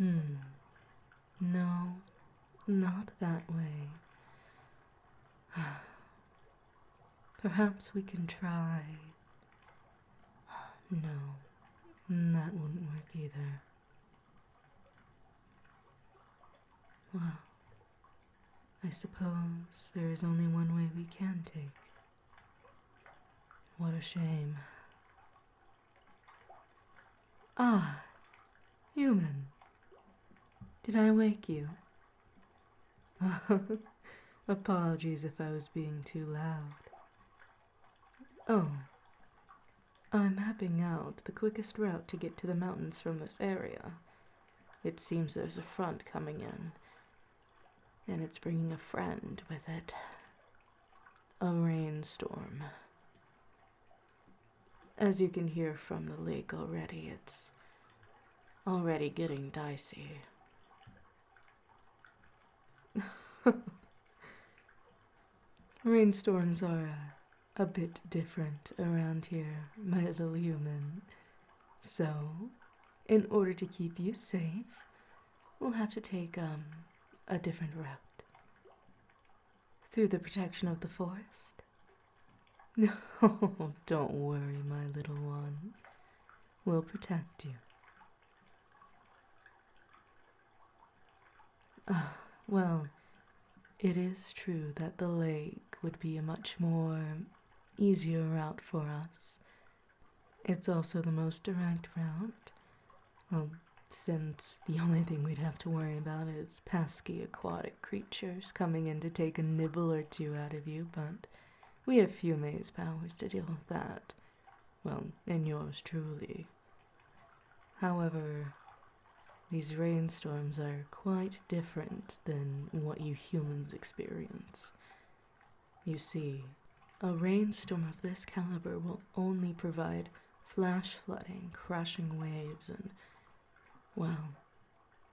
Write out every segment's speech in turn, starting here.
No, not that way. Perhaps we can try. No, that wouldn't work either. Well, I suppose there is only one way we can take. What a shame. Ah, human. Did I wake you? Apologies if I was being too loud. Oh, I'm mapping out the quickest route to get to the mountains from this area. It seems there's a front coming in, and it's bringing a friend with it. A rainstorm. As you can hear from the lake already, it's already getting dicey. Rainstorms are a bit different around here, my little human. So, in order to keep you safe, we'll have to take a different route. Through the protection of the forest. No, don't worry, my little one. We'll protect you. Well, it is true that the lake would be a much more easier route for us. It's also the most direct route. Well, since the only thing we'd have to worry about is pesky aquatic creatures coming in to take a nibble or two out of you, but we have Fume's powers to deal with that. Well, and yours truly. However, these rainstorms are quite different than what you humans experience. You see, a rainstorm of this caliber will only provide flash flooding, crushing waves, and, well,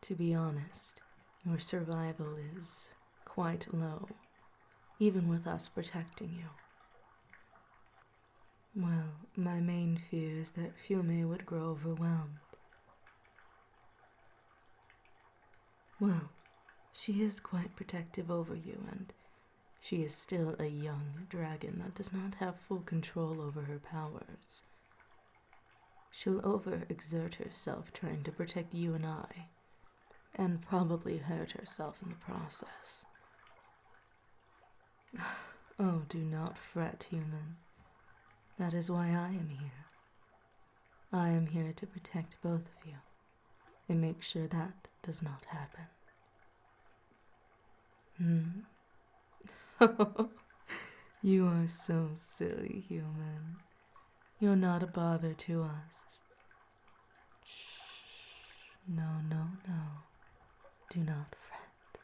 to be honest, your survival is quite low, even with us protecting you. Well, my main fear is that Fume would grow overwhelmed. Well, she is quite protective over you, and she is still a young dragon that does not have full control over her powers. She'll overexert herself trying to protect you and I, and probably hurt herself in the process. Oh, do not fret, human. That is why I am here. I am here to protect both of you, and make sure that does not happen. You are so silly, human. You're not a bother to us. Shh. No. Do not fret.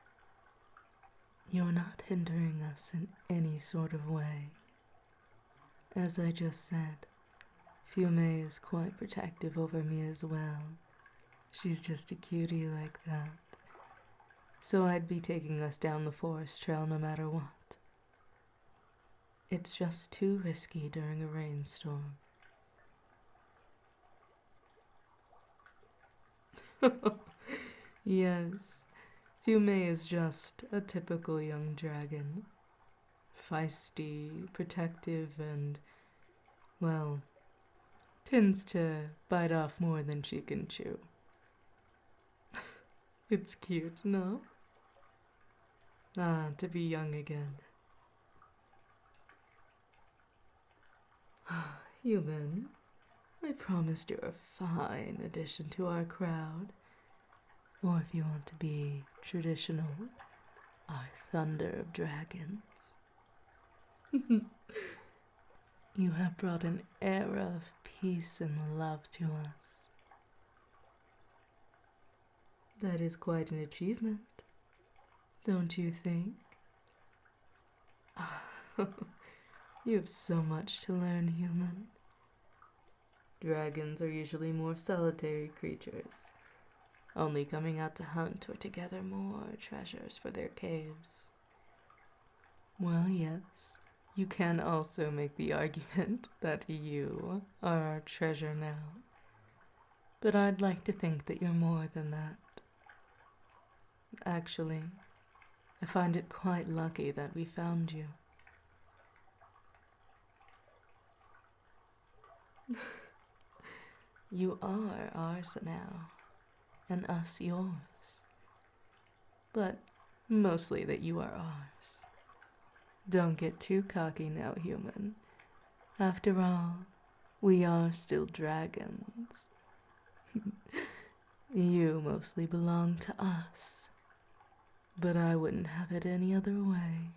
You're not hindering us in any sort of way. As I just said, Fume is quite protective over me as well. She's just a cutie like that. So I'd be taking us down the forest trail no matter what. It's just too risky during a rainstorm. Yes, Fume is just a typical young dragon. Feisty, protective, and, well, tends to bite off more than she can chew. It's cute, no? Ah, to be young again. Human, I promised you're a fine addition to our crowd. Or if you want to be traditional, our thunder of dragons. You have brought an era of peace and love to us. That is quite an achievement, don't you think? You have so much to learn, human. Dragons are usually more solitary creatures, only coming out to hunt or to gather more treasures for their caves. Well, yes, you can also make the argument that you are our treasure now. But I'd like to think that you're more than that. Actually, I find it quite lucky that we found you. You are ours now, and us yours. But mostly that you are ours. Don't get too cocky now, human. After all, we are still dragons. You mostly belong to us, but I wouldn't have it any other way.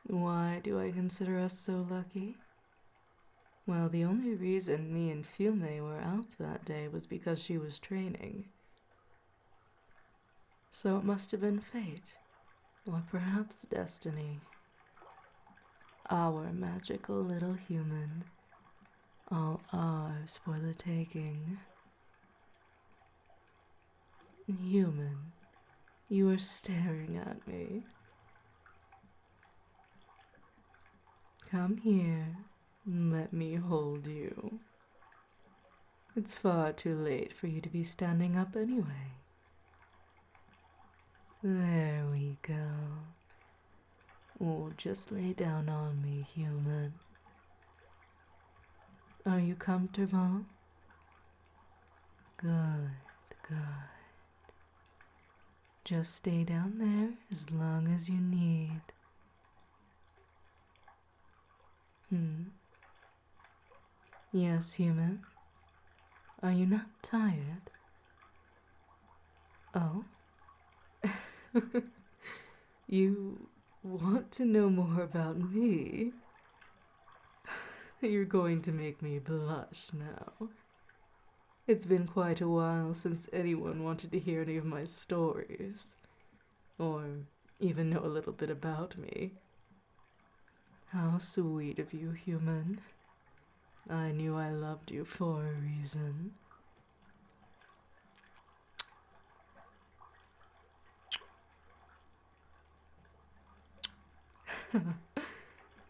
Why do I consider us so lucky? Well, the only reason me and Fume were out that day was because she was training. So it must have been fate, or perhaps destiny. Our magical little human, all ours for the taking. Human, you are staring at me. Come here, and let me hold you. It's far too late for you to be standing up anyway. There we go. Oh, just lay down on me, human. Are you comfortable? Good, good. Just stay down there as long as you need. Yes, human. Are you not tired? Oh? You want to know more about me? You're going to make me blush now. It's been quite a while since anyone wanted to hear any of my stories, or even know a little bit about me. How sweet of you, human. I knew I loved you for a reason.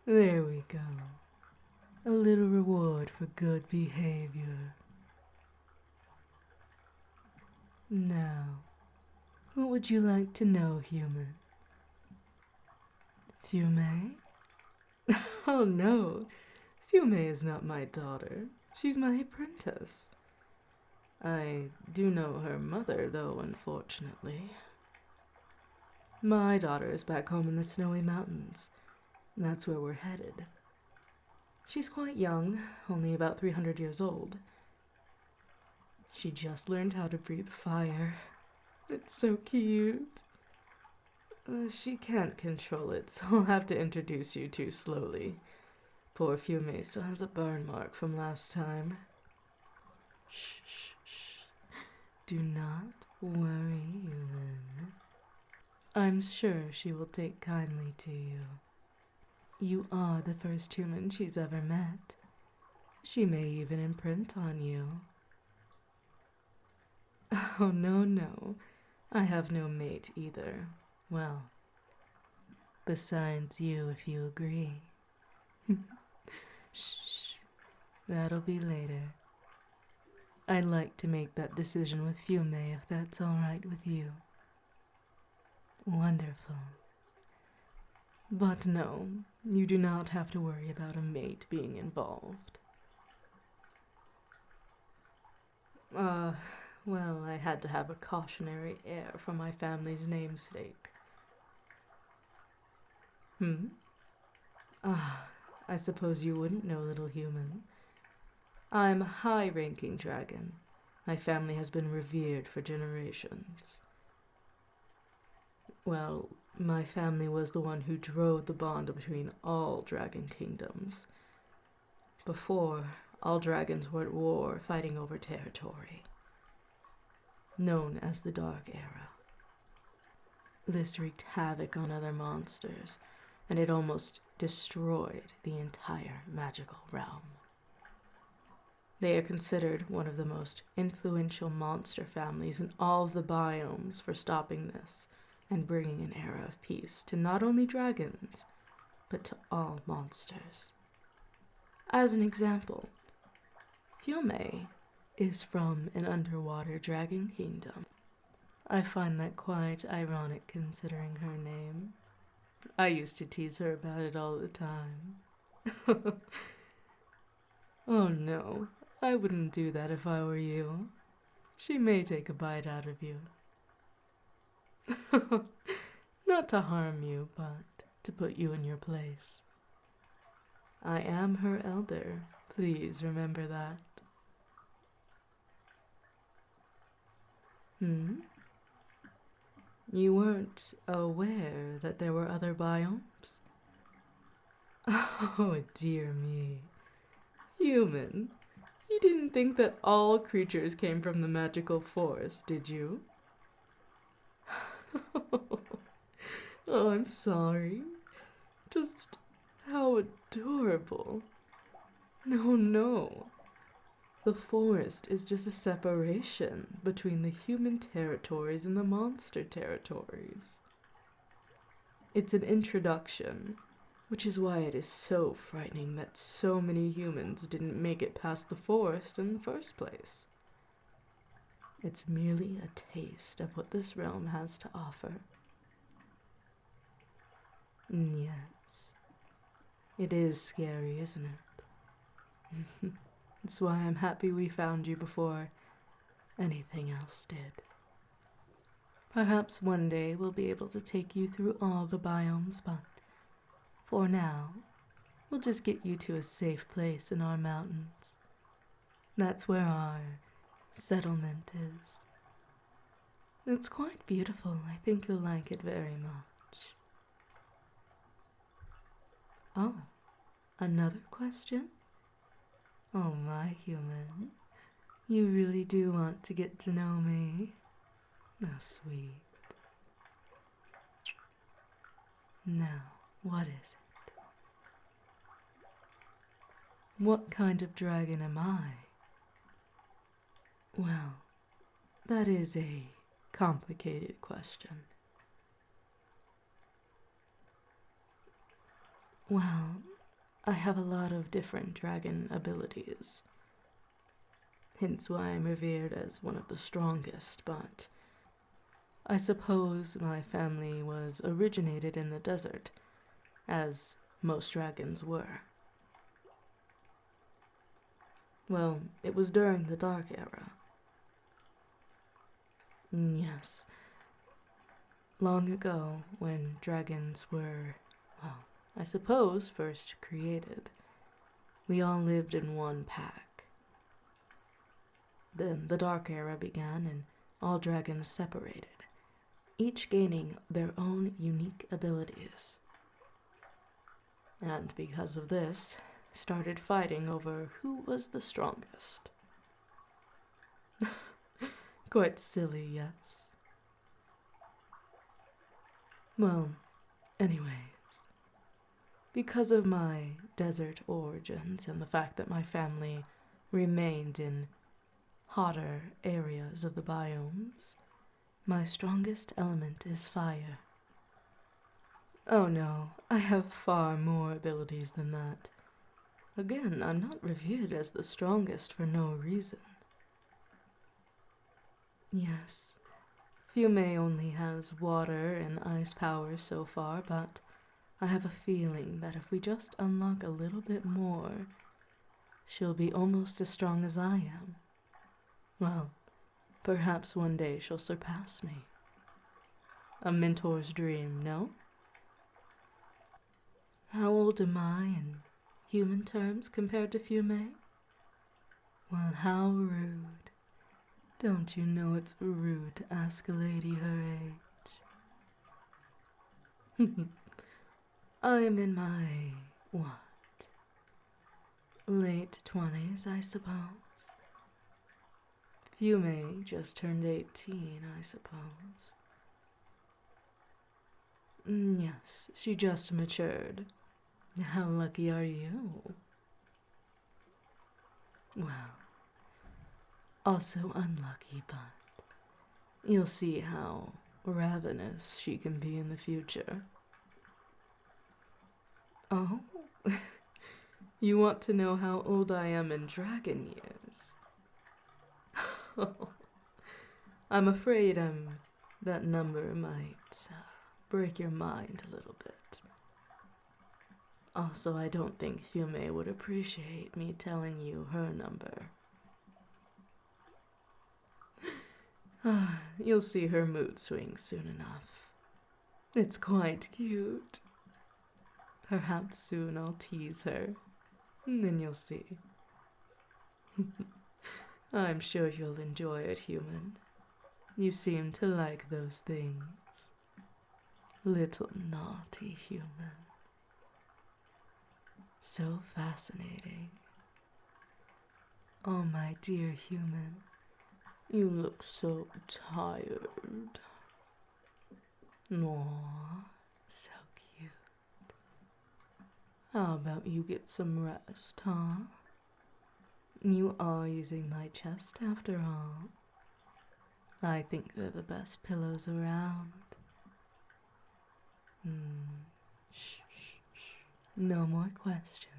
There we go. A little reward for good behavior. Now, what would you like to know, human? Fume? Oh no, Fume is not my daughter. She's my apprentice. I do know her mother, though, unfortunately. My daughter is back home in the snowy mountains. That's where we're headed. She's quite young, only about 300 years old. She just learned how to breathe fire. It's so cute. She can't control it, so I'll have to introduce you two slowly. Poor Fume still has a burn mark from last time. Shh, shh, shh. Do not worry, human. I'm sure she will take kindly to you. You are the first human she's ever met. She may even imprint on you. Oh, no. I have no mate either. Well, besides you, if you agree. Shh, that'll be later. I'd like to make that decision with Fume if that's all right with you. Wonderful. But no, you do not have to worry about a mate being involved. Well, I had to have a cautionary air for my family's namesake. I suppose you wouldn't know, little human. I'm a high-ranking dragon. My family has been revered for generations. Well, my family was the one who drove the bond between all dragon kingdoms. Before, all dragons were at war fighting over territory, known as the Dark Era. This wreaked havoc on other monsters, and it almost destroyed the entire magical realm. They are considered one of the most influential monster families in all of the biomes for stopping this and bringing an era of peace to not only dragons, but to all monsters. As an example, Fume is from an underwater dragon kingdom. I find that quite ironic considering her name. I used to tease her about it all the time. Oh no, I wouldn't do that if I were you. She may take a bite out of you. Not to harm you, but to put you in your place. I am her elder. Please remember that. You weren't aware that there were other biomes? Oh, dear me. Human, you didn't think that all creatures came from the magical forest, did you? Oh, I'm sorry. Just how adorable. No. The forest is just a separation between the human territories and the monster territories. It's an introduction, which is why it is so frightening that so many humans didn't make it past the forest in the first place. It's merely a taste of what this realm has to offer. Yes. It is scary, isn't it? That's why I'm happy we found you before anything else did. Perhaps one day we'll be able to take you through all the biomes, but for now, we'll just get you to a safe place in our mountains. That's where our settlement is. It's quite beautiful. I think you'll like it very much. Oh, another question? Oh, my human. You really do want to get to know me. Oh, sweet. Now, what is it? What kind of dragon am I? Well, that is a complicated question. Well, I have a lot of different dragon abilities, hence why I'm revered as one of the strongest, but I suppose my family was originated in the desert, as most dragons were. Well, it was during the Dark Era. Yes. Long ago, when dragons were, well, I suppose, first created, we all lived in one pack. Then the Dark Era began and all dragons separated, each gaining their own unique abilities. And because of this, started fighting over who was the strongest. Quite silly, yes. Well, anyways, because of my desert origins and the fact that my family remained in hotter areas of the biomes, my strongest element is fire. Oh no, I have far more abilities than that. Again, I'm not revered as the strongest for no reason. Yes, Fume only has water and ice power so far, but I have a feeling that if we just unlock a little bit more, she'll be almost as strong as I am. Well, perhaps one day she'll surpass me. A mentor's dream, no? How old am I in human terms compared to Fume? Well, how rude. Don't you know it's rude to ask a lady her age? I'm in my, late 20s, I suppose. Fume just turned 18, I suppose. Yes, she just matured. How lucky are you? Well, also unlucky, but you'll see how ravenous she can be in the future. Oh, You want to know how old I am in dragon years? I'm afraid that number might break your mind a little bit. Also, I don't think Fume would appreciate me telling you her number. You'll see her mood swing soon enough. It's quite cute. Perhaps soon I'll tease her, and then you'll see. I'm sure you'll enjoy it, human. You seem to like those things. Little naughty human. So fascinating. Oh, my dear human, you look so tired. Aw, so cute. How about you get some rest, huh? You are using my chest after all. I think they're the best pillows around. Shh, shh, shh. No more questions.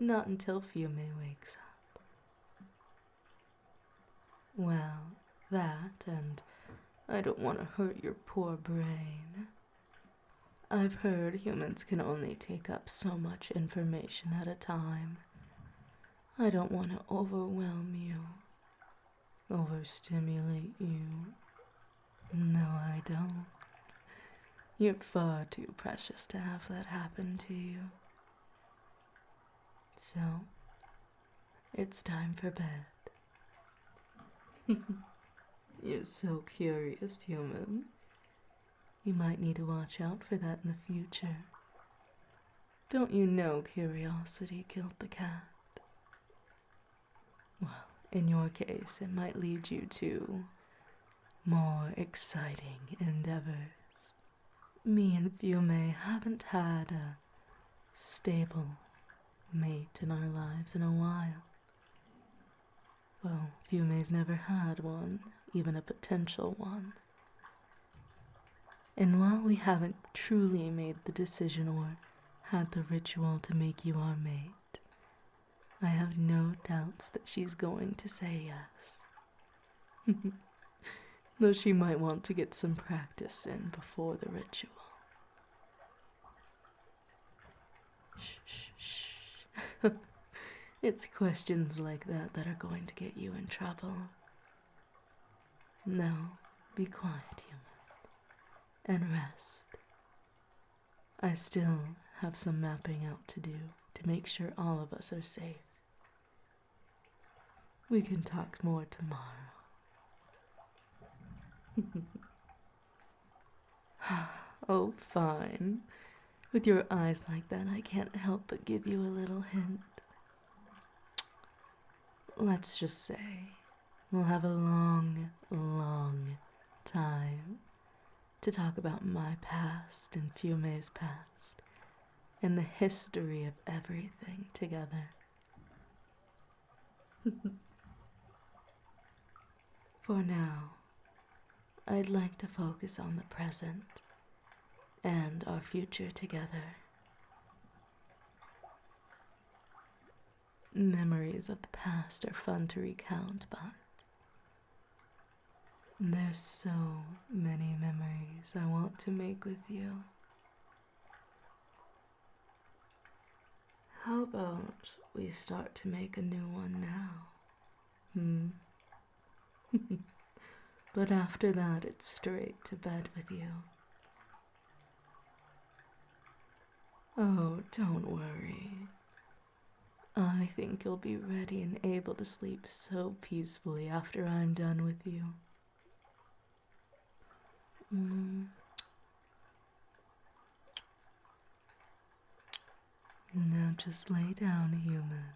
Not until Fume wakes up. Well, that, and I don't want to hurt your poor brain. I've heard humans can only take up so much information at a time. I don't want to overwhelm you, overstimulate you. No, I don't. You're far too precious to have that happen to you. So, it's time for bed. You're so curious, human. You might need to watch out for that in the future. Don't you know curiosity killed the cat? Well, in your case, it might lead you to more exciting endeavors. Me and Fume haven't had a stable mate in our lives in a while. Well, Fume's never had one, even a potential one. And while we haven't truly made the decision or had the ritual to make you our mate, I have no doubts that she's going to say yes. Though she might want to get some practice in before the ritual. Shh, shh, shh. It's questions like that that are going to get you in trouble. No, be quiet, human, and rest. I still have some mapping out to do to make sure all of us are safe. We can talk more tomorrow. Oh, fine. With your eyes like that, I can't help but give you a little hint. Let's just say we'll have a long, long time to talk about my past and Fume's past and the history of everything together. For now, I'd like to focus on the present and our future together. Memories of the past are fun to recount, but there's so many memories I want to make with you. How about we start to make a new one now? But after that, it's straight to bed with you. Oh, don't worry. I think you'll be ready and able to sleep so peacefully after I'm done with you. Now just lay down, human.